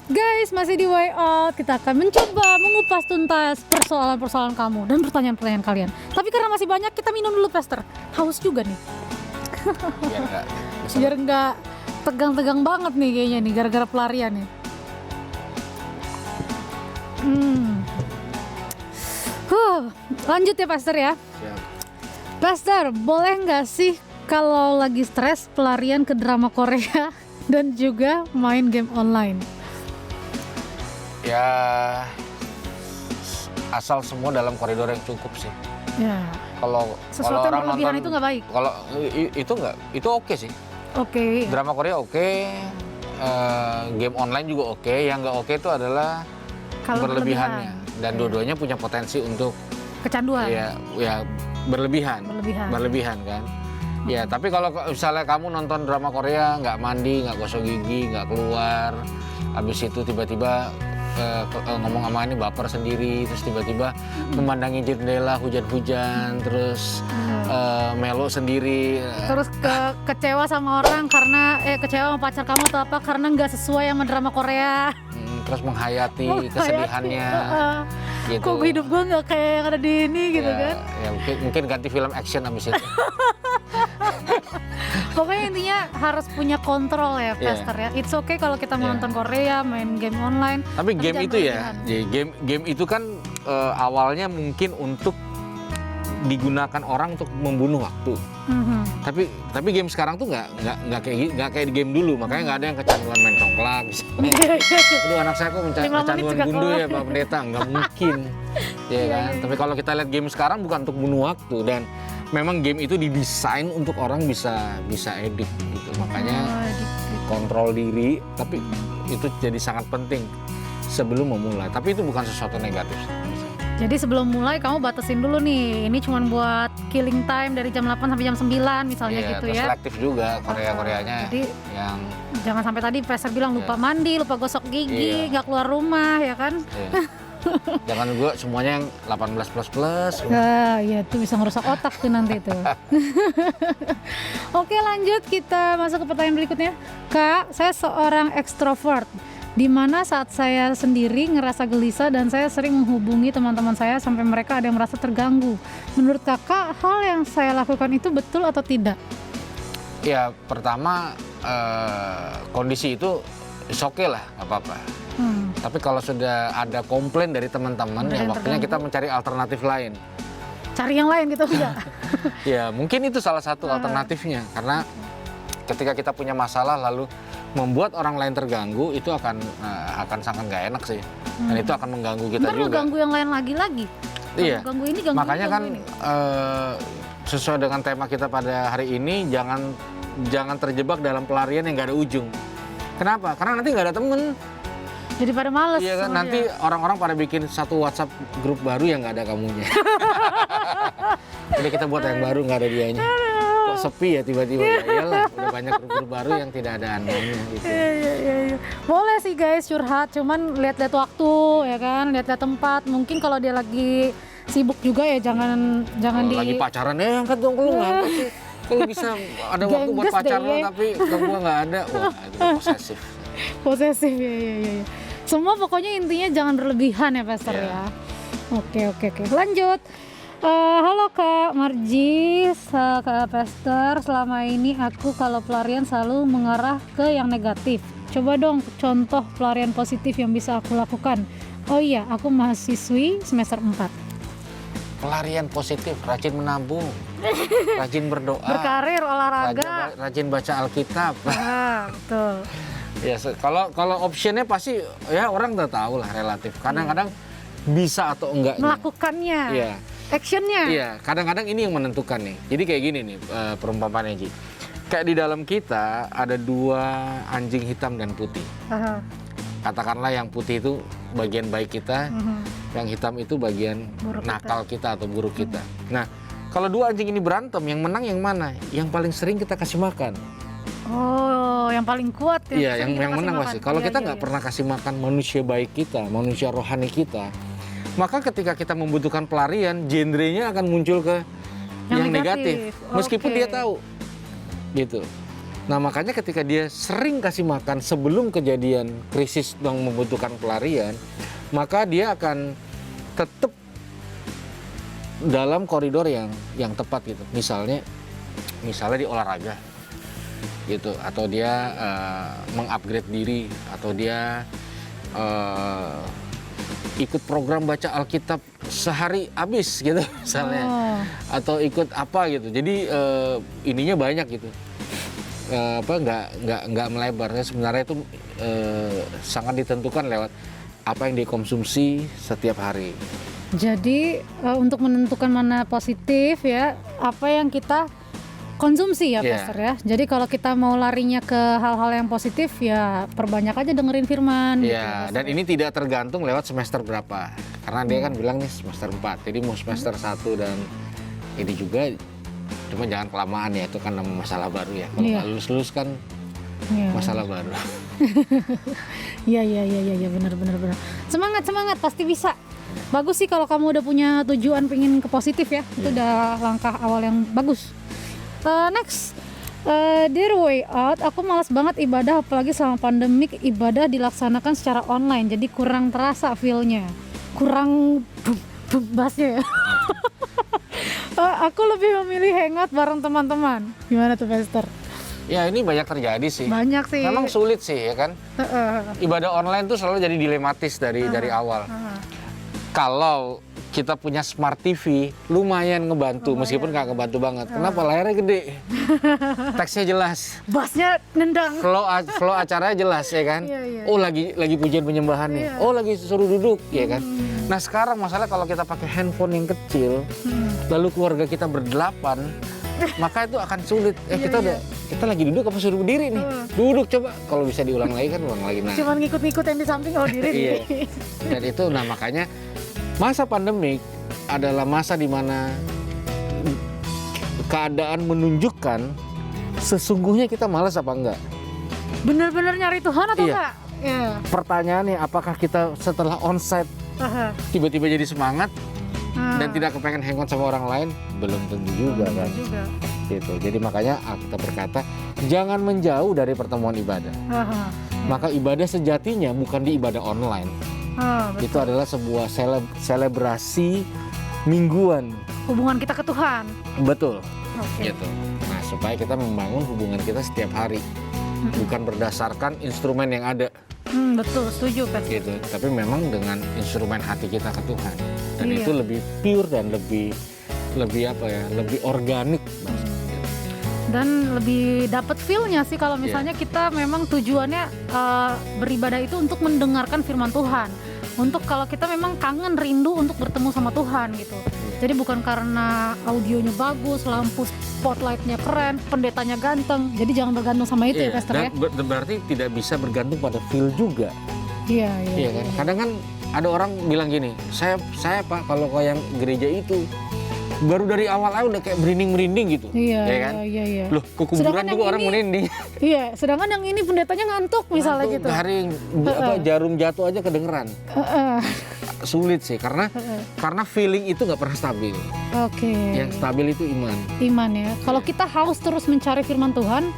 Guys, masih di Way Out. Kita akan mencoba mengupas tuntas persoalan-persoalan kamu dan pertanyaan-pertanyaan kalian. Tapi karena masih banyak, kita minum dulu, Pastor. Haus juga nih. Biar nggak tegang-tegang banget nih kayaknya nih, gara-gara pelarian nih. Lanjut ya, Pastor ya. Siap. Pastor, boleh nggak sih kalau lagi stres pelarian ke drama Korea dan juga main game online? Ya, asal semua dalam koridor yang cukup sih. Ya. Kalau Sesuatu yang orang berlebihan nonton itu nggak baik. Kalau itu nggak, itu oke sih. Oke. Drama Korea oke, game online juga oke. Yang nggak oke itu adalah Kalau berlebihannya. berlebihan. Dan dua-duanya punya potensi untuk Kecanduan. ya berlebihan kan. Ya, tapi kalau misalnya kamu nonton drama Korea nggak mandi, nggak gosok gigi, nggak keluar, habis itu tiba-tiba ngomong sama ini baper sendiri, terus tiba-tiba memandangi jendela hujan-hujan, terus melo sendiri. Terus kecewa sama orang karena kecewa sama pacar kamu atau apa karena nggak sesuai sama drama Korea. Terus menghayati kesedihannya. Gitu. Kok hidup gue nggak kayak yang ada di ini gitu kan? Ya mungkin ganti film action abis itu. Pokoknya intinya harus punya kontrol ya, Pastor ya. It's okay kalau kita mau nonton Korea, main game online. Tapi game itu game itu kan awalnya mungkin untuk digunakan orang untuk membunuh waktu. Tapi game sekarang tuh nggak kayak di game dulu, makanya nggak ada yang kecanduan main congklak. Aduh, anak saya kok kecanduan gundu ya Pak Pendeta, nggak mungkin. Ya kan. Tapi kalau kita lihat game sekarang bukan untuk bunuh waktu, dan memang game itu didesain untuk orang bisa edit gitu. Makanya kontrol diri, tapi itu jadi sangat penting sebelum memulai. Tapi itu bukan sesuatu negatif. Jadi sebelum mulai kamu batasin dulu nih, ini cuma buat killing time dari jam 8 sampai jam 9 misalnya gitu ya. Selektif juga Koreanya. Jadi yang jangan sampai tadi Pastor bilang lupa mandi, lupa gosok gigi, nggak keluar rumah ya kan. Jangan juga semuanya yang 18++. Ya itu bisa ngerusak otak tuh nanti tuh. Oke, lanjut kita masuk ke pertanyaan berikutnya. Kak, saya seorang ekstrovert, di mana saat saya sendiri ngerasa gelisah dan saya sering menghubungi teman-teman saya sampai mereka ada yang merasa terganggu. Menurut kakak, hal yang saya lakukan itu betul atau tidak? Ya, pertama kondisi itu oke lah, nggak apa-apa. Tapi kalau sudah ada komplain dari teman-teman, ya waktunya kita mencari alternatif lain. Cari yang lain gitu enggak? Ya, mungkin itu salah satu alternatifnya. Karena ketika kita punya masalah lalu membuat orang lain terganggu, itu akan sangat nggak enak sih. Dan itu akan mengganggu kita juga. Ganggu yang lain lagi. Iya. Ganggu ini, ganggu makanya ini, kan sesuai dengan tema kita pada hari ini, jangan terjebak dalam pelarian yang nggak ada ujung. Kenapa? Karena nanti nggak ada temen. Jadi pada males. Iya kan, nanti orang-orang pada bikin satu WhatsApp grup baru yang nggak ada kamunya. Jadi kita buat yang baru nggak ada dianya. Kok sepi ya tiba-tiba? Ya iyalah, udah banyak grup-grup baru yang tidak ada andanya gitu. Iya. Boleh sih guys curhat, cuman lihat-lihat waktu ya kan, lihat-lihat tempat. Mungkin kalau dia lagi sibuk juga ya jangan lagi pacaran ya angkat dong, lu nggak angkat sih. Kalau bisa ada waktu buat pacaran tapi gua nggak ada, wah itu posesif. Posesif ya. Semua pokoknya intinya jangan berlebihan ya Pastor ya. Oke. Lanjut. Halo Kak Marji, Kak Pastor. Selama ini aku kalau pelarian selalu mengarah ke yang negatif. Coba dong contoh pelarian positif yang bisa aku lakukan. Oh iya, aku mahasiswi semester 4. Pelarian positif, rajin menabung, rajin berdoa, berkarir, olahraga, rajin baca Alkitab. Betul. Ya, kalau optionnya pasti ya orang udah tahu lah, relatif. Kadang-kadang bisa atau enggak melakukannya. Iya. Actionnya. Iya, kadang-kadang ini yang menentukan nih. Jadi kayak gini nih perumpamaannya Ji. Kayak di dalam kita ada dua anjing hitam dan putih. Katakanlah yang putih itu bagian baik kita, yang hitam itu bagian buruk nakal kita atau buruk kita. Nah, kalau dua anjing ini berantem, yang menang yang mana? Yang paling sering kita kasih makan. Oh, yang paling kuat ya. Iya, yang menang pasti. Kalau kita nggak pernah kasih makan manusia baik kita, manusia rohani kita, maka ketika kita membutuhkan pelarian, genrenya akan muncul ke yang negatif. Meskipun dia tahu, gitu. Nah makanya ketika dia sering kasih makan sebelum kejadian krisis yang membutuhkan pelarian, maka dia akan tetap dalam koridor yang tepat gitu. Misalnya di olahraga gitu, atau dia mengupgrade diri, atau dia ikut program baca Alkitab sehari habis gitu misalnya, atau ikut apa gitu. Jadi ininya banyak gitu. Nggak melebarnya sebenarnya itu sangat ditentukan lewat apa yang dikonsumsi setiap hari. Jadi untuk menentukan mana positif ya, apa yang kita konsumsi ya Pastor ya. Jadi kalau kita mau larinya ke hal-hal yang positif ya perbanyak aja dengerin firman. Iya, dan ini tidak tergantung lewat semester berapa. Karena dia kan bilang nih semester 4, jadi mau semester 1 dan ini juga, cuma jangan kelamaan ya, itu kan nama masalah baru ya. Kalau nggak lulus-lulus kan masalah baru. Iya, benar. Semangat, pasti bisa. Bagus sih kalau kamu udah punya tujuan pengen ke positif ya. Itu udah langkah awal yang bagus. Next, dear way out, aku malas banget ibadah, apalagi selama pandemik ibadah dilaksanakan secara online, jadi kurang terasa feel-nya, kurang bassnya ya. Aku lebih memilih hangout bareng teman-teman. Gimana tuh Pastor? Ya ini banyak terjadi sih. Banyak sih. Memang sulit sih ya kan. Ibadah online tuh selalu jadi dilematis dari awal. Kalau kita punya smart TV, lumayan ngebantu, meskipun nggak ngebantu banget. Kenapa? Layarnya gede, teksnya jelas, bassnya nendang, flow acaranya jelas ya kan. Oh lagi pujian penyembahan nih, oh lagi suruh duduk ya kan. Nah sekarang masalah kalau kita pakai handphone yang kecil, lalu keluarga kita berdelapan, maka itu akan sulit. Kita lagi duduk apa suruh berdiri nih? Duduk coba. Kalau bisa diulang lagi kan ulang lagi. Nah, cuman ngikut-ngikut yang di samping diri. Iya. Dan itu makanya masa pandemik adalah masa di mana keadaan menunjukkan sesungguhnya kita malas apa enggak. Bener-bener nyari Tuhan atau enggak? Yeah. Pertanyaannya, apakah kita setelah onsite tiba-tiba jadi semangat dan tidak kepengen hangout sama orang lain? Belum tentu juga kan. Gitu. Jadi makanya kita berkata jangan menjauh dari pertemuan ibadah. Maka ibadah sejatinya bukan di ibadah online. Itu adalah sebuah selebrasi mingguan. Hubungan kita ke Tuhan. Betul. Gitu. Nah, supaya kita membangun hubungan kita setiap hari, bukan berdasarkan instrumen yang ada. Betul, setuju Pak. Gitu. Tapi memang dengan instrumen hati kita ke Tuhan. Dan itu lebih pure dan lebih organik. Dan lebih dapat feel-nya sih kalau misalnya kita memang tujuannya beribadah itu untuk mendengarkan firman Tuhan. Untuk kalau kita memang kangen rindu untuk bertemu sama Tuhan gitu. Jadi bukan karena audionya bagus, lampu spotlightnya keren, pendetanya ganteng. Jadi jangan bergantung sama itu ya Pastor ya. Berarti tidak bisa bergantung pada feel juga. Iya kan. Kadang kan ada orang bilang gini, saya Pak kalau ke yang gereja itu baru dari awal udah kayak merinding gitu. Iya kan? Loh, ke kuburan juga orang merinding. Iya, sedangkan yang ini pendetanya ngantuk misalnya gitu. Garing, jarum jatuh aja kedengeran. Sulit sih karena feeling itu nggak pernah stabil. Yang stabil itu iman. Iman ya. Kalau kita haus terus mencari firman Tuhan,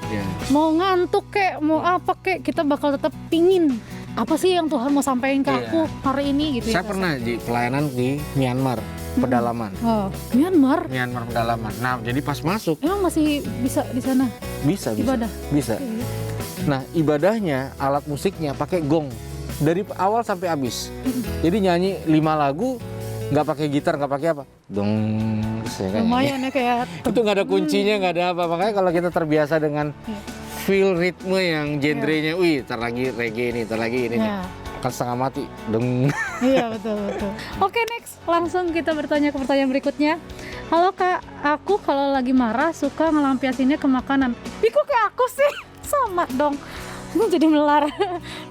mau ngantuk kek, mau apa kek, kita bakal tetap pingin apa sih yang Tuhan mau sampaikan ke aku hari ini gitu. Saya pernah di pelayanan di Myanmar. Pedalaman. Myanmar pedalaman. Nah, jadi pas masuk. Emang masih bisa di sana? Bisa. Ibadah. Bisa. Nah, ibadahnya alat musiknya pakai gong dari awal sampai habis. Jadi nyanyi 5 lagu nggak pakai gitar, nggak pakai apa. Dong. Lumayan ya kayak. Itu nggak ada kuncinya, nggak ada apa. Makanya kalau kita terbiasa dengan feel ritme yang genrenya, ntar lagi reggae nih, ntar lagi ini nih. Kan setengah mati, deng. Iya betul. Oke, next, langsung kita bertanya ke pertanyaan berikutnya. Halo Kak, aku kalau lagi marah suka ngelampiasinnya ke makanan. Kok kayak aku sih? Sama dong. Jadi melar.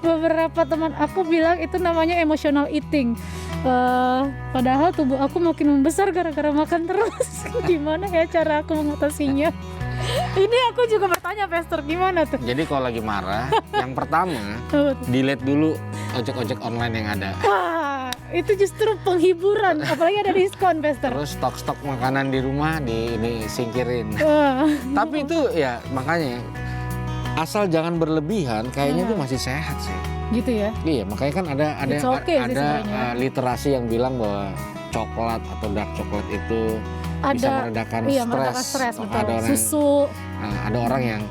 Beberapa teman aku bilang itu namanya emotional eating. Padahal tubuh aku makin membesar gara-gara makan terus. Gimana ya cara aku mengatasinya? Ini aku juga bertanya Pastor, gimana tuh? Jadi kalau lagi marah, yang pertama delete dulu ojek-ojek online yang ada. Wah, itu justru penghiburan, apalagi ada diskon Pastor. Terus stok-stok makanan di rumah ini singkirin. Tapi itu ya makanya asal jangan berlebihan, kayaknya itu masih sehat sih. Gitu ya? Iya, makanya kan ada It's okay sih ada sebenarnya. literasi yang bilang bahwa coklat atau dark coklat itu bisa Ada, meredakan iya, stres. meredakan stres, betul. Ada orang, Susu. ada orang yang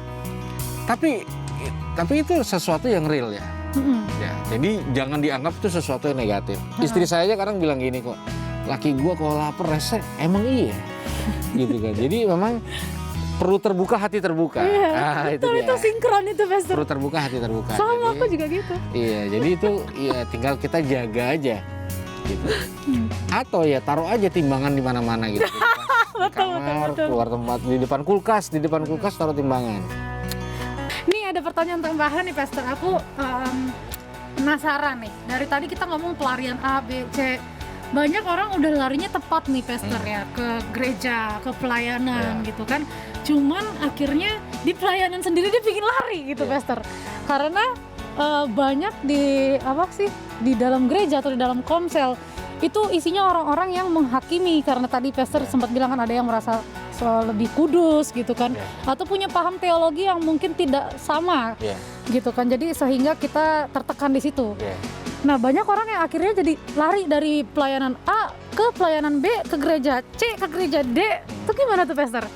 tapi itu sesuatu yang real ya. Mm-mm. Ya, jadi jangan dianggap itu sesuatu yang negatif. Istri saya aja kadang bilang gini kok, laki gua kalau lapar rese, emang iya, gitu kan. Jadi memang perlu terbuka hati terbuka. Iya, Itu itu dia. sinkron itu Pastor. Perlu terbuka hati terbuka. Sama Jadi, aku juga gitu. Iya, jadi itu ya tinggal kita jaga aja, gitu. Atau ya taruh aja timbangan di mana-mana gitu. Di kamar, keluar tempat, di depan kulkas taruh timbangan. Nih ada pertanyaan tambahan nih Pastor. Aku penasaran nih. Dari tadi kita ngomong pelarian A, B, C. Banyak orang udah larinya tepat nih Pastor ya, ke gereja, ke pelayanan gitu kan. Cuman akhirnya di pelayanan sendiri dia bikin lari gitu Pastor. Karena banyak di di dalam gereja atau di dalam komsel itu isinya orang-orang yang menghakimi, karena tadi Pastor sempat bilang kan ada yang merasa lebih kudus gitu kan, atau punya paham teologi yang mungkin tidak sama gitu kan, jadi sehingga kita tertekan di situ. Nah banyak orang yang akhirnya jadi lari dari pelayanan A ke pelayanan B, ke gereja C, ke gereja D. Itu gimana tuh Pastor?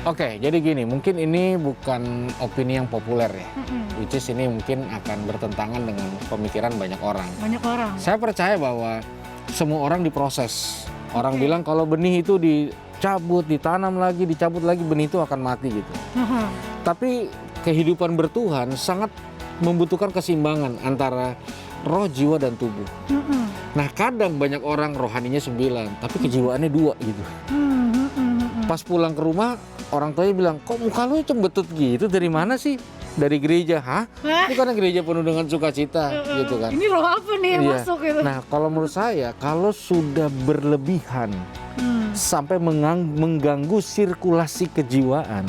Oke, jadi gini, mungkin ini bukan opini yang populer ya, which is ini mungkin akan bertentangan dengan pemikiran banyak orang. Banyak orang. Saya percaya bahwa semua orang diproses. Orang bilang kalau benih itu dicabut, ditanam lagi, dicabut lagi, benih itu akan mati gitu. Tapi kehidupan bertuhan sangat membutuhkan keseimbangan antara roh, jiwa, dan tubuh. Nah kadang banyak orang rohaninya 9, tapi kejiwaannya 2 gitu. Pas pulang ke rumah, orang tuanya bilang, kok muka lu cembetut gitu, dari mana sih? Dari gereja. Hah? Itu karena gereja penuh dengan sukacita gitu kan. Ini roh apa nih yang masuk gitu? Nah kalau menurut saya, kalau sudah berlebihan sampai mengganggu sirkulasi kejiwaan,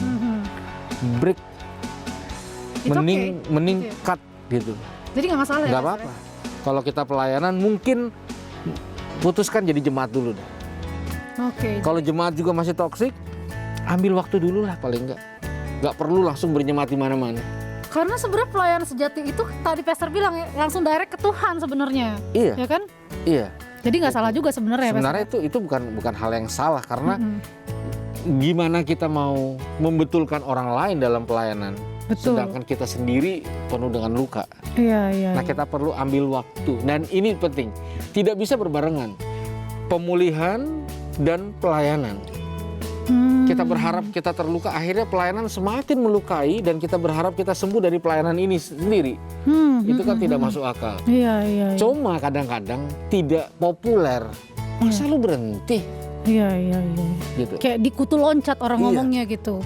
break, mending cut gitu. Jadi nggak masalah ya? Nggak apa-apa. Kalau kita pelayanan mungkin putuskan jadi jemaat dulu deh. Kalau jemaat juga masih toksik, ambil waktu dulu lah paling enggak. Nggak perlu langsung berjemaat di mana-mana. Karena sebenarnya pelayanan sejati itu tadi Pastor bilang ya, langsung direct ke Tuhan sebenarnya. Iya. Ya kan? Iya. Jadi nggak salah juga sebenarnya. Sebenarnya itu bukan hal yang salah, karena gimana kita mau membetulkan orang lain dalam pelayanan, sedangkan kita sendiri penuh dengan luka. Iya. Nah kita perlu ambil waktu, dan ini penting, tidak bisa berbarengan pemulihan dan pelayanan. Kita berharap kita terluka, akhirnya pelayanan semakin melukai, dan kita berharap kita sembuh dari pelayanan ini sendiri. Itu kan tidak masuk akal. Iya. Cuma kadang-kadang tidak populer. Masa lu berhenti? Iya. Gitu. Kayak dikutu loncat orang ngomongnya gitu.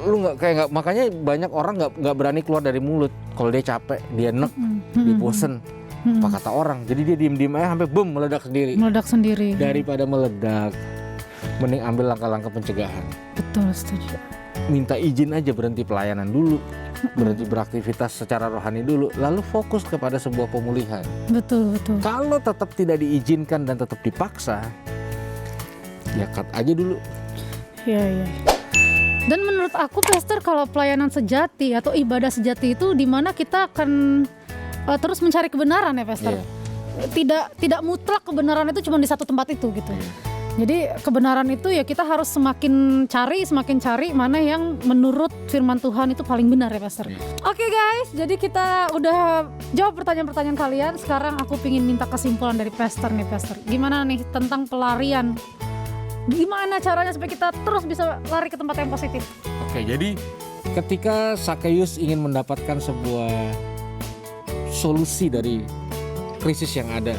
Lu nggak, makanya banyak orang nggak berani keluar dari mulut. Kalau dia capek, dia nek, dia bosen. Apa kata orang? Jadi dia diem aja sampai boom meledak sendiri. Daripada meledak, mending ambil langkah-langkah pencegahan. Betul, setuju. Minta izin aja berhenti pelayanan dulu, berhenti beraktivitas secara rohani dulu, lalu fokus kepada sebuah pemulihan. Betul. Kalau tetap tidak diizinkan dan tetap dipaksa, ya cut aja dulu. Iya. Dan menurut aku Pastor, kalau pelayanan sejati atau ibadah sejati itu dimana kita akan terus mencari kebenaran ya Pastor. Tidak mutlak kebenaran itu cuma di satu tempat itu gitu. Jadi kebenaran itu ya kita harus semakin cari mana yang menurut firman Tuhan itu paling benar ya Pastor. Oke guys, jadi kita udah jawab pertanyaan-pertanyaan kalian. Sekarang aku pingin minta kesimpulan dari Pastor nih Pastor. Gimana nih tentang pelarian? Gimana caranya supaya kita terus bisa lari ke tempat yang positif? Oke, jadi ketika Sakeus ingin mendapatkan sebuah solusi dari krisis yang ada,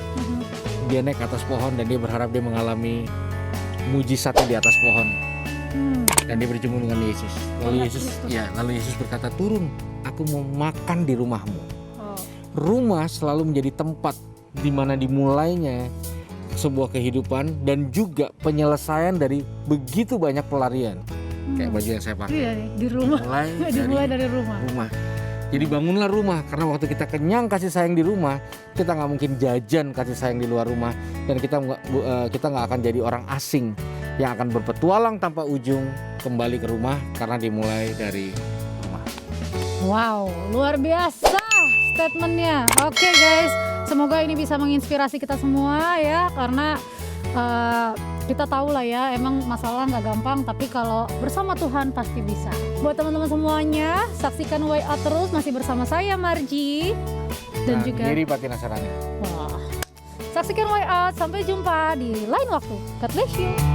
dia naik ke atas pohon dan dia berharap dia mengalami mujizat di atas pohon, dan dia berjumpa dengan Yesus. Lalu Yesus berkata, turun, aku mau makan di rumahmu. Rumah selalu menjadi tempat di mana dimulainya sebuah kehidupan dan juga penyelesaian dari begitu banyak pelarian. Kayak baju yang saya pakai. Iya, di rumah. Dimulai dari rumah. Jadi bangunlah rumah, karena waktu kita kenyang kasih sayang di rumah, kita nggak mungkin jajan kasih sayang di luar rumah, dan kita nggak akan jadi orang asing yang akan berpetualang tanpa ujung kembali ke rumah karena dimulai dari rumah. Wow, luar biasa statementnya. Oke guys, semoga ini bisa menginspirasi kita semua ya, karena kita tahu lah ya, emang masalah nggak gampang, tapi kalau bersama Tuhan pasti bisa. Buat teman-teman semuanya, saksikan Way Out terus, masih bersama saya Marji dan juga Giri Pati Nasarani. wah, saksikan Way Out, sampai jumpa di lain waktu. God bless you.